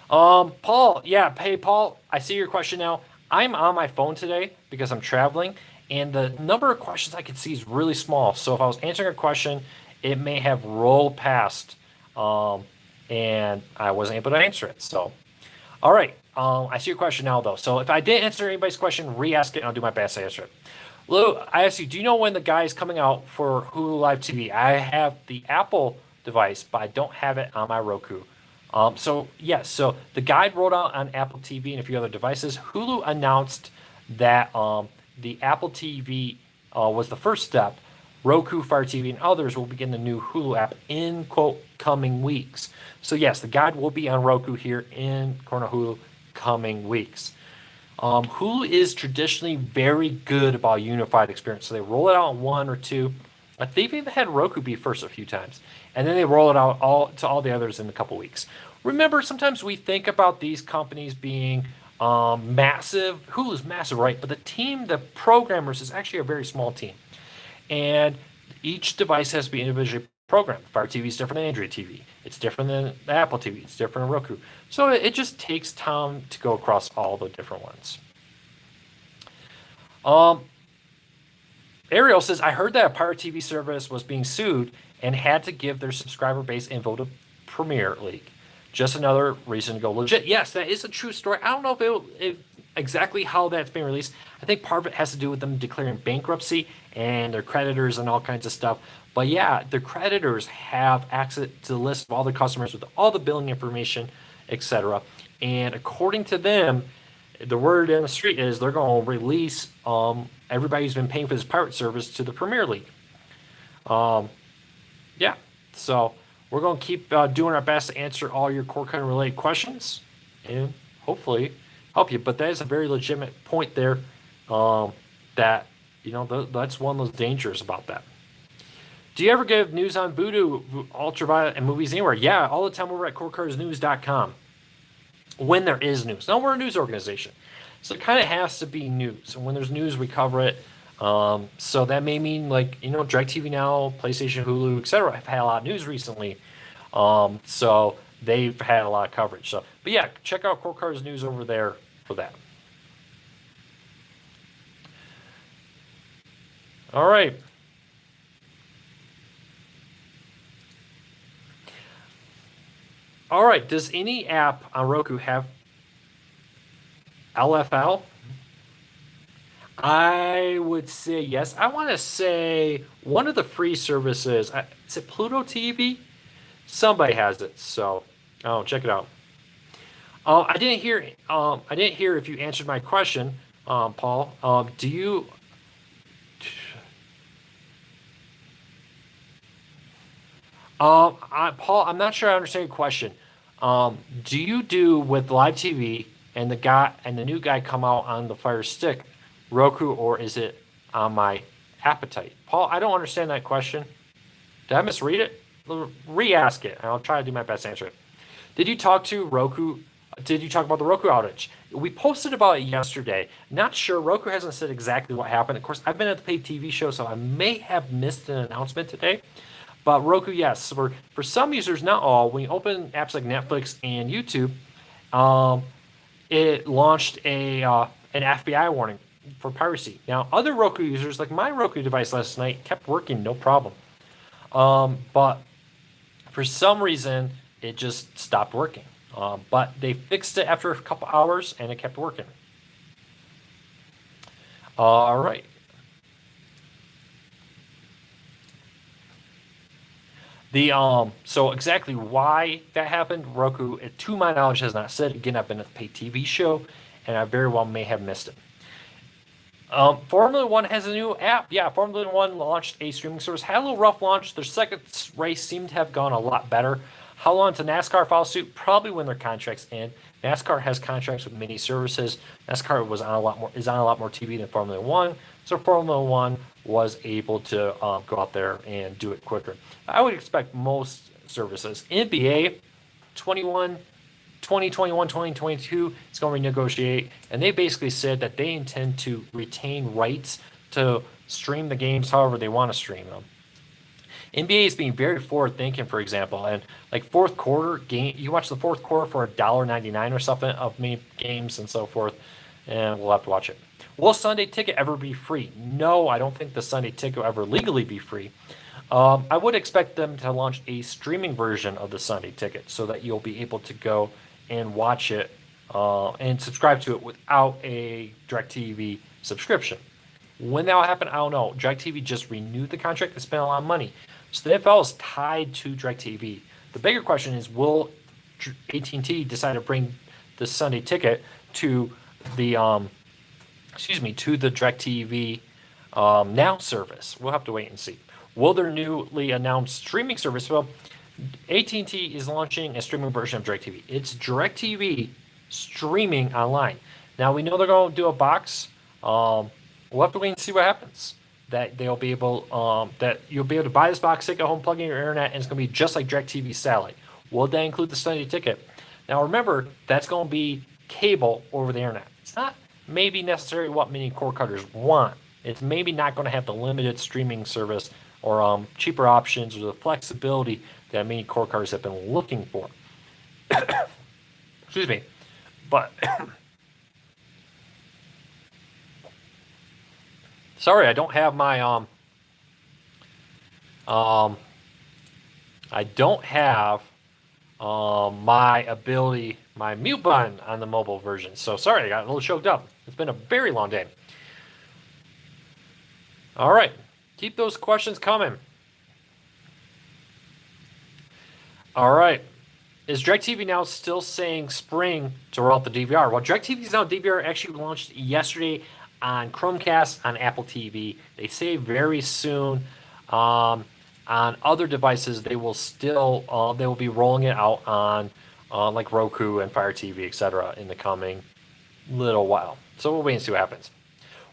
Paul, hey Paul, I see your question now. I'm on my phone today because I'm traveling, and the number of questions I can see is really small. So if I was answering a question, it may have rolled past, and I wasn't able to answer it. So, all right, I see your question now though. So if I didn't answer anybody's question, re-ask it, and I'll do my best to answer it. Lou, I asked you, do you know when the guy is coming out for Hulu Live TV? I have the Apple device, but I don't have it on my Roku. So the guide rolled out on Apple TV and a few other devices. Hulu announced that the Apple TV was the first step. Roku, Fire TV, and others will begin the new Hulu app in, quote, coming weeks. So yes, the guide will be on Roku here in Corner Hulu coming weeks. Hulu is traditionally very good about unified experience. So they roll it out in one or two. They've even had Roku be first a few times. and then they roll it out all to all the others in a couple weeks. Remember, sometimes we think about these companies being massive. Hulu's massive, right? But the team, the programmers, is actually a very small team, and each device has to be individually programmed. Fire TV is different than Android TV. It's different than the Apple TV. It's different than Roku. So it just takes time to go across all the different ones. Ariel says, I heard that a pirate TV service was being sued and had to give their subscriber base info to Premier League. Just another reason to go legit. Yes, that is a true story. I don't know if exactly how that's being released. I think part of it has to do with them declaring bankruptcy and their creditors and all kinds of stuff. But yeah, their creditors have access to the list of all the customers with all the billing information, etc. And according to them, the word in the street is they're going to release everybody who's been paying for this pirate service to the Premier League. Yeah, so we're going to keep doing our best to answer all your core cutting related questions and hopefully help you. But that is a very legitimate point there. That that's one of those dangers about that. Do you ever give news on Voodoo, Ultraviolet, and movies anywhere? Yeah, all the time over at corecardsnews.com. When there is news. Now, we're a news organization, so it kind of has to be news. And when there's news, we cover it. So that may mean DirecTV Now, PlayStation, Hulu, etc. have had a lot of news recently. So they've had a lot of coverage. But yeah, check out Core Cards News over there for that. All right. All right. Does any app on Roku have LFL? I would say yes. I want to say one of the free services. Is it Pluto TV? Somebody has it. So, check it out. I didn't hear. I didn't hear if you answered my question, Paul. Do you? Paul, I'm not sure I understand your question. Do you do with live TV and the new guy come out on the Fire Stick, Roku, or is it on my Appetite? Paul, I don't understand that question. Did I misread it? Re-ask it, and I'll try to do my best to answer it. Did you talk to Roku? Did you talk about the Roku outage? We posted about it yesterday. Not sure. Roku hasn't said exactly what happened. Of course, I've been at the paid TV show, so I may have missed an announcement today. But Roku, yes. For some users, not all, when you open apps like Netflix and YouTube, it launched an FBI warning for piracy. Now, other Roku users, like my Roku device last night, kept working, no problem. But for some reason, it just stopped working. But they fixed it after a couple hours, and it kept working. All right. So exactly why that happened, Roku, to my knowledge, has not said. Again, I've been at the paid TV show, and I very well may have missed it. Formula One has a new app. Yeah, Formula One launched a streaming service. Had a little rough launch. Their second race seemed to have gone a lot better. How long to NASCAR follow suit? Probably when their contracts end. NASCAR has contracts with many services. NASCAR is on a lot more TV than Formula One. So Formula One was able to go out there and do it quicker. I would expect most services. NBA 2021, 2022 is going to renegotiate, and they basically said that they intend to retain rights to stream the games however they want to stream them. NBA is being very forward-thinking, for example, and like fourth quarter game, you watch the fourth quarter for $1.99 or something of many games and so forth, and we'll have to watch it. Will Sunday Ticket ever be free? No, I don't think the Sunday Ticket will ever legally be free. I would expect them to launch a streaming version of the Sunday Ticket so that you'll be able to go and watch it and subscribe to it without a DirecTV subscription. When that will happen, I don't know. DirecTV just renewed the contract and spent a lot of money. So the NFL is tied to DirecTV. The bigger question is, will AT&T decide to bring the Sunday Ticket to the to the DirecTV Now service? We'll have to wait and see. Will their newly announced streaming service? Well, AT&T is launching a streaming version of DirecTV. It's DirecTV streaming online. Now, we know they're going to do a box. We'll have to wait and see what happens. that they'll be able that you'll be able to buy this box, stick at home, plug in your internet, and it's going to be just like DirecTV satellite. Will that include the Sunday ticket? Now remember, that's going to be cable over the internet. It's not maybe necessarily what many cord cutters want. It's maybe not going to have the limited streaming service or cheaper options or the flexibility that many cord cutters have been looking for. Excuse me. But sorry, I don't have my I don't have my mute button on the mobile version. So sorry, I got a little choked up. It's been a very long day. All right, keep those questions coming. All right, is DirecTV now still saying spring to roll out the DVR? Well, DirecTV's now DVR actually launched yesterday on Chromecast, on Apple TV. They say very soon on other devices they will be rolling it out on like Roku and Fire TV, etc. in the coming little while. So we'll wait and see what happens.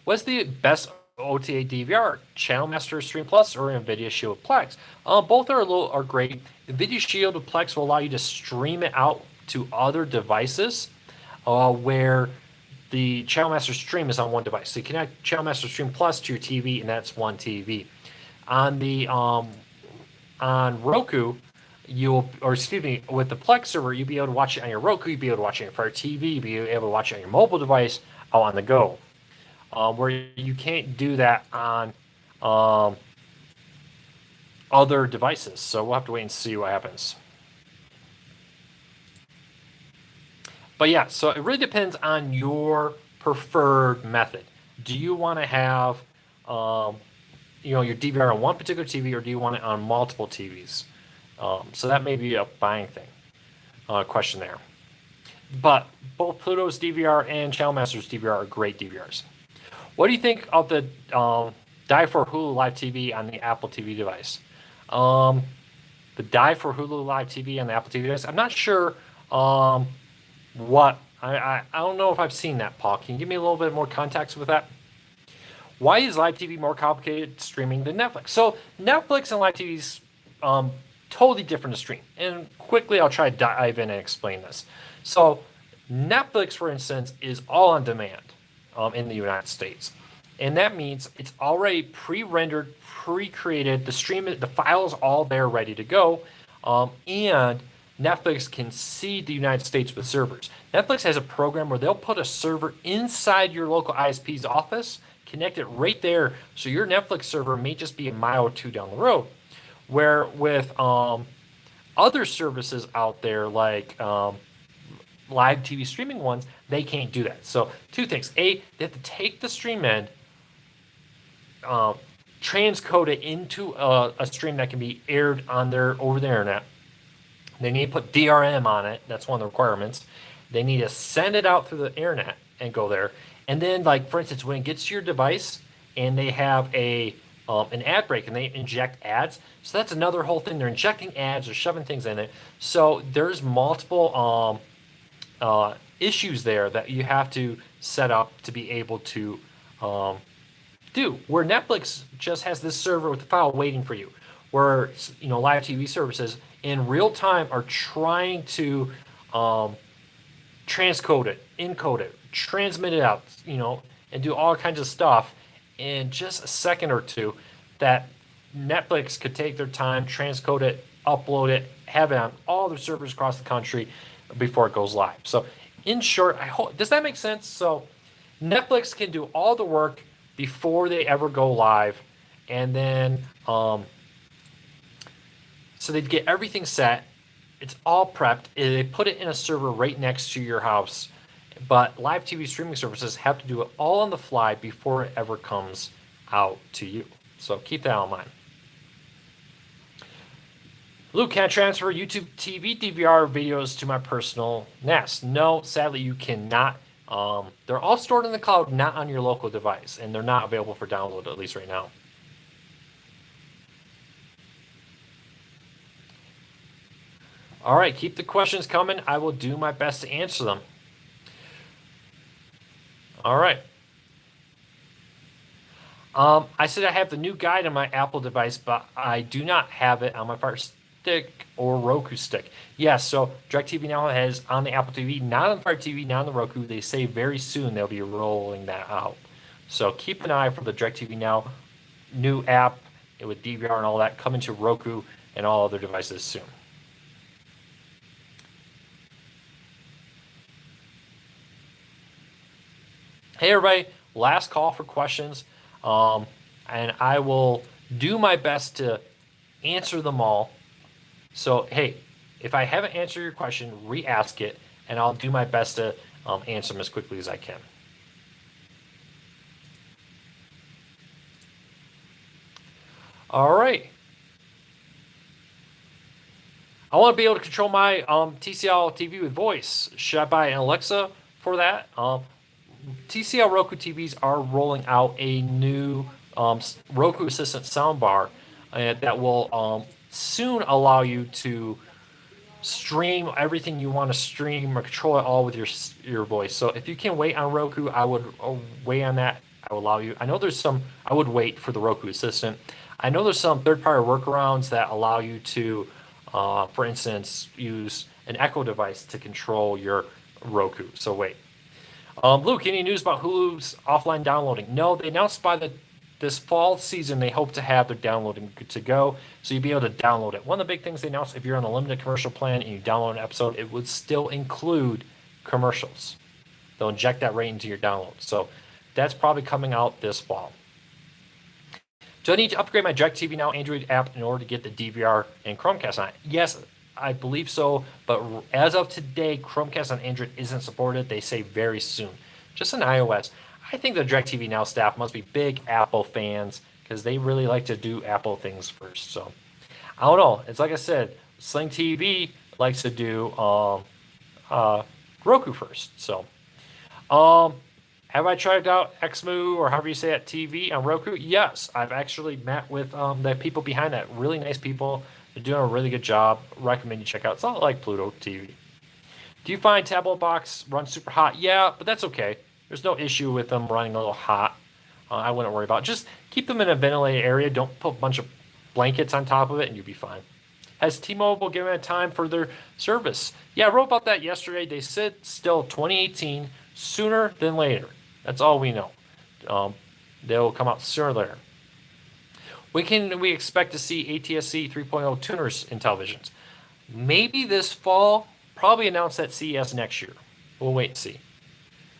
What's the best OTA DVR? Channel Master Stream Plus or NVIDIA Shield Plex? Both are great. NVIDIA Shield Plex will allow you to stream it out to other devices where the Channel Master Stream is on one device. So you connect Channel Master Stream Plus to your TV, and that's one TV. On the on Roku, with the Plex server, you'll be able to watch it on your Roku, you'll be able to watch it on your Fire TV, you'll be able to watch it on your mobile device out on the go. Where you can't do that on other devices. So we'll have to wait and see what happens. But yeah, so it really depends on your preferred method. Do you want to have your DVR on one particular TV, or do you want it on multiple TVs? So that may be a buying thing question there. But both Pluto's DVR and Channel Master's DVR are great DVRs. What do you think of the Die for Hulu Live TV on the Apple TV device? The Die for Hulu Live TV on the Apple TV device? I'm not sure what. I don't know if I've seen that, Paul. Can you give me a little bit more context with that? Why is Live TV more complicated streaming than Netflix? So Netflix and Live TV is totally different to stream. And quickly, I'll try to dive in and explain this. So Netflix, for instance, is all on demand in the United States. And that means it's already pre-rendered, pre-created. The file is all there ready to go. And Netflix can seed the United States with servers. Netflix has a program where they'll put a server inside your local ISP's office, connect it right there, so your Netflix server may just be a mile or two down the road. Where with other services out there like live TV streaming ones, they can't do that. So two things. A, they have to take the stream end, transcode it into a stream that can be aired over the internet. They need to put DRM on it. That's one of the requirements. They need to send it out through the internet and go there. And then, like, for instance, when it gets to your device and they have an ad break and they inject ads, so that's another whole thing. They're injecting ads or shoving things in it. So there's multiple issues there that you have to set up to be able to do. Where Netflix just has this server with the file waiting for you. Where live TV services in real time are trying to transcode it, encode it, transmit it out, and do all kinds of stuff in just a second or two that Netflix could take their time, transcode it, upload it, have it on all their servers across the country before it goes live. So in short, does that make sense? So Netflix can do all the work before they ever go live, and then so they'd get everything set. It's all prepped. They put it in a server right next to your house. But live TV streaming services have to do it all on the fly before it ever comes out to you. So keep that in mind. Luke, can I transfer YouTube TV DVR videos to my personal NAS? No, sadly you cannot. They're all stored in the cloud, not on your local device, and they're not available for download, at least right now. All right, keep the questions coming. I will do my best to answer them. All right. I said I have the new guide on my Apple device, but I do not have it on my Fire Stick or Roku stick. Yes, so DirecTV Now has on the Apple TV, not on the Fire TV, not on the Roku. They say very soon they'll be rolling that out. So keep an eye for the DirecTV Now new app with DVR and all that coming to Roku and all other devices soon. Hey everybody, last call for questions, and I will do my best to answer them all. So hey, if I haven't answered your question, re-ask it, and I'll do my best to answer them as quickly as I can. All right. I want to be able to control my TCL TV with voice. Should I buy an Alexa for that? TCL Roku TVs are rolling out a new Roku Assistant soundbar that will soon allow you to stream everything you want to stream or control it all with your voice. So if you can wait on Roku, I would wait on that. I will allow you. I know there's some. I would wait for the Roku Assistant. I know there's some third-party workarounds that allow you to, for instance, use an Echo device to control your Roku. So wait. Luke, any news about Hulu's offline downloading? No, they announced by this fall season they hope to have their downloading good to go, so you'll be able to download it. One of the big things they announced, if you're on a limited commercial plan and you download an episode, it would still include commercials. They'll inject that right into your download. So that's probably coming out this fall. Do I need to upgrade my DirecTV Now Android app in order to get the DVR and Chromecast on it? Yes, I believe so, but as of today, Chromecast on Android isn't supported. They say very soon. Just on iOS. I think the DirecTV Now staff must be big Apple fans because they really like to do Apple things first. So I don't know. It's like I said, Sling TV likes to do Roku first. So have I tried out Xmoo or however you say it, TV on Roku? Yes, I've actually met with the people behind that. Really nice people. They're doing a really good job. Recommend you check out. It's not like Pluto TV. Do you find Tablet Box run super hot? Yeah, but that's okay. There's no issue with them running a little hot. I wouldn't worry about it. Just keep them in a ventilated area. Don't put a bunch of blankets on top of it and you'll be fine. Has T-Mobile given it time for their service? Yeah, I wrote about that yesterday. They said still 2018, sooner than later. That's all we know. They'll come out sooner or later. When can we expect to see ATSC 3.0 tuners in televisions? Maybe this fall. Probably announced at CES next year. We'll wait and see.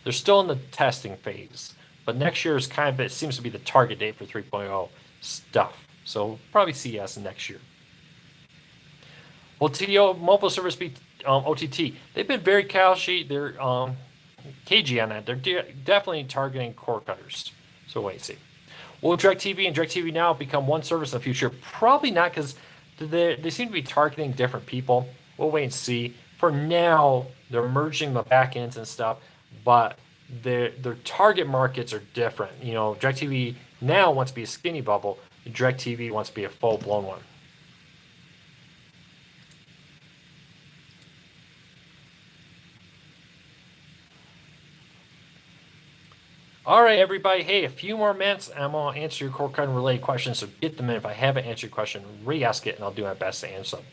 They're still in the testing phase, but next year is kind of, it seems to be the target date for 3.0 stuff. So probably CES next year. Will TDO mobile service be OTT? They've been very cagey. They're cagey on that. They're definitely targeting cord cutters. So wait and see. Will DirecTV and DirecTV Now become one service in the future? Probably not, because they seem to be targeting different people. We'll wait and see. For now, they're merging the back ends and stuff, but their target markets are different. You know, DirecTV Now wants to be a skinny bubble. DirecTV wants to be a full-blown one. All right, everybody. Hey, a few more minutes, and I'm going to answer your core cutting related questions, so get them in. If I haven't answered your question, re-ask it, and I'll do my best to answer them.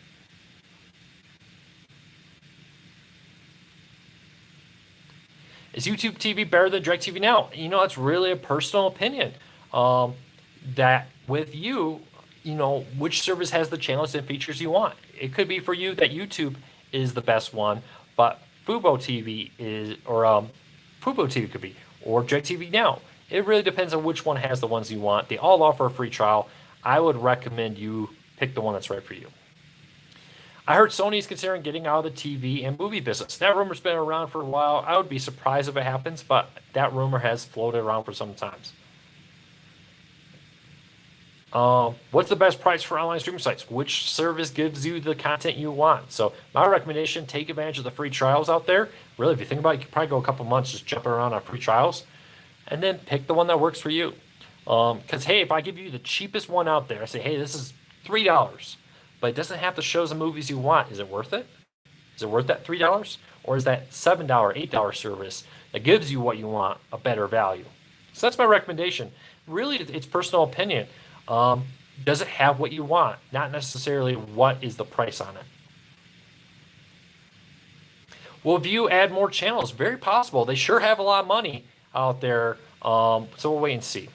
Is YouTube TV better than DirecTV Now? You know, it's really a personal opinion. That with you, you know, which service has the channels and features you want. It could be for you that YouTube is the best one, but Fubo TV is, or Fubo TV could be, or DirecTV Now. It really depends on which one has the ones you want. They all offer a free trial. I would recommend you pick the one that's right for you. I heard Sony's considering getting out of the TV and movie business. That rumor's been around for a while. I would be surprised if it happens, but that rumor has floated around for some times. What's the best price for online streaming sites? Which service gives you the content you want? So my recommendation, take advantage of the free trials out there. Really, if you think about it, you could probably go a couple months just jumping around on free trials, and then pick the one that works for you. Because, hey, if I give you the cheapest one out there, I say, hey, this is $3, but it doesn't have the shows and movies you want. Is it worth it? Is it worth that $3? Or is that $7, $8 service that gives you what you want, a better value? So that's my recommendation. really it's personal opinion. Does it have what you want? Not necessarily what is the price on it. Will View add more channels? Very possible. They sure have a lot of money out there. So we'll wait and see.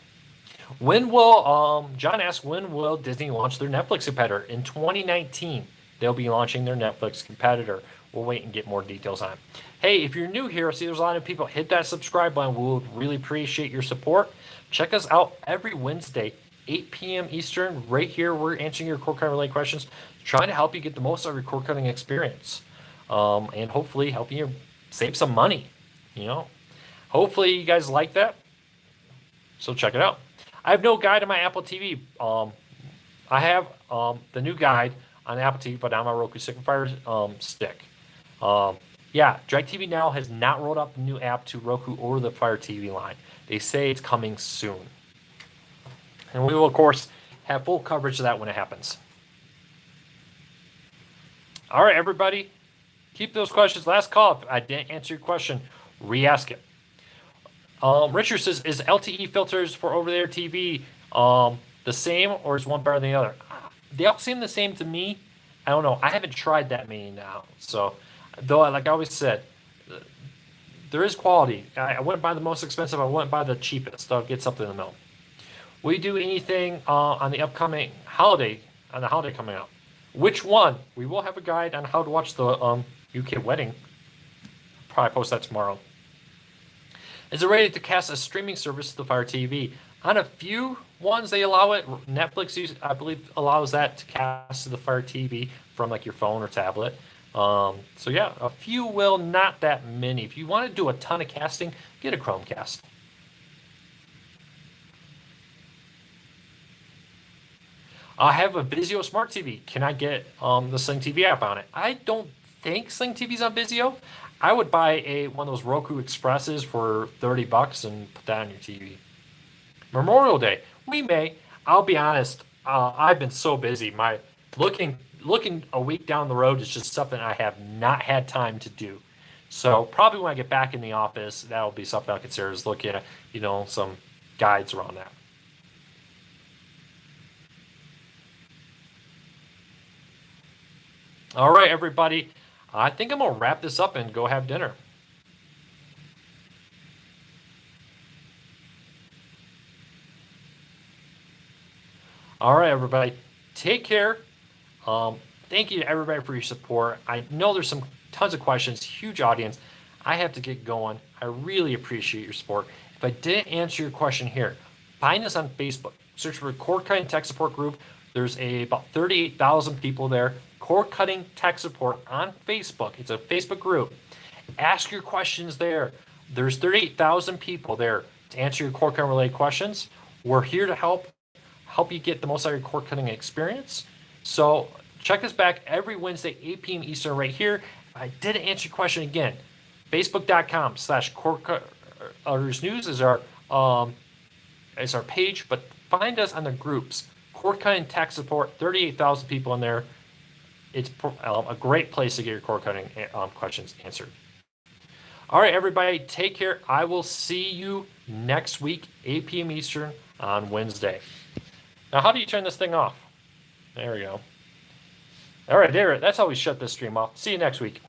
When will John asks, when will Disney launch their Netflix competitor? In 2019, they'll be launching their Netflix competitor. We'll wait and get more details on it. Hey, if you're new here, I see there's a lot of people. Hit that subscribe button. We would really appreciate your support. Check us out every Wednesday, 8 p.m. Eastern. Right here, we're answering your cord cutting related questions, trying to help you get the most out of your cord cutting experience, and hopefully helping you save some money. Hopefully you guys like that. So check it out. I have no guide on my Apple TV. I have the new guide on Apple TV, but on my Roku Fire stick. Yeah, DirecTV Now has not rolled out the new app to Roku or the Fire TV line. They say it's coming soon. And we will, of course, have full coverage of that when it happens. All right, everybody. Keep those questions. Last call. If I didn't answer your question, re-ask it. Richard says, is LTE filters for over-the-air TV the same, or is one better than the other? They all seem the same to me. I don't know. I haven't tried that many now. So, though, like I always said, there is quality. I wouldn't buy the most expensive. I wouldn't buy the cheapest. I'll get something in the middle. Will you do anything on the upcoming holiday, coming up? Which one? We will have a guide on how to watch the UK wedding. Probably post that tomorrow. Is it ready to cast a streaming service to the Fire TV? On a few ones, they allow it. Netflix, I believe, allows that to cast to the Fire TV from like your phone or tablet. So yeah, a few will, not that many. If you want to do a ton of casting, get a Chromecast. I have a Vizio Smart TV. Can I get the Sling TV app on it? I don't think Sling TV's on Vizio. I would buy one of those Roku Expresses for $30 and put that on your TV. Memorial Day, we may. I'll be honest. I've been so busy. My looking a week down the road is just something I have not had time to do. So probably when I get back in the office, that'll be something I'll consider, is looking at some guides around that. All right, everybody. I think I'm going to wrap this up and go have dinner. All right, everybody. Take care. Thank you to everybody for your support. I know there's tons of questions, huge audience. I have to get going. I really appreciate your support. If I didn't answer your question here, find us on Facebook. Search for Cord Cutting Tech Support Group. There's about 38,000 people there. Cord Cutting Tech Support on Facebook. It's a Facebook group. Ask your questions there. There's 38,000 people there to answer your cord cutting related questions. We're here to help you get the most out of your cord cutting experience. So check us back every Wednesday, 8 p.m. Eastern, right here. If I didn't answer your question again, facebook.com/cordcuttersnews is our page, but find us on the groups. Cord Cutting Tech Support, 38,000 people in there. It's a great place to get your cord cutting questions answered. All right, everybody, take care. I will see you next week, 8 p.m. Eastern on Wednesday. Now, how do you turn this thing off? There we go. All right, there. That's how we shut this stream off. See you next week.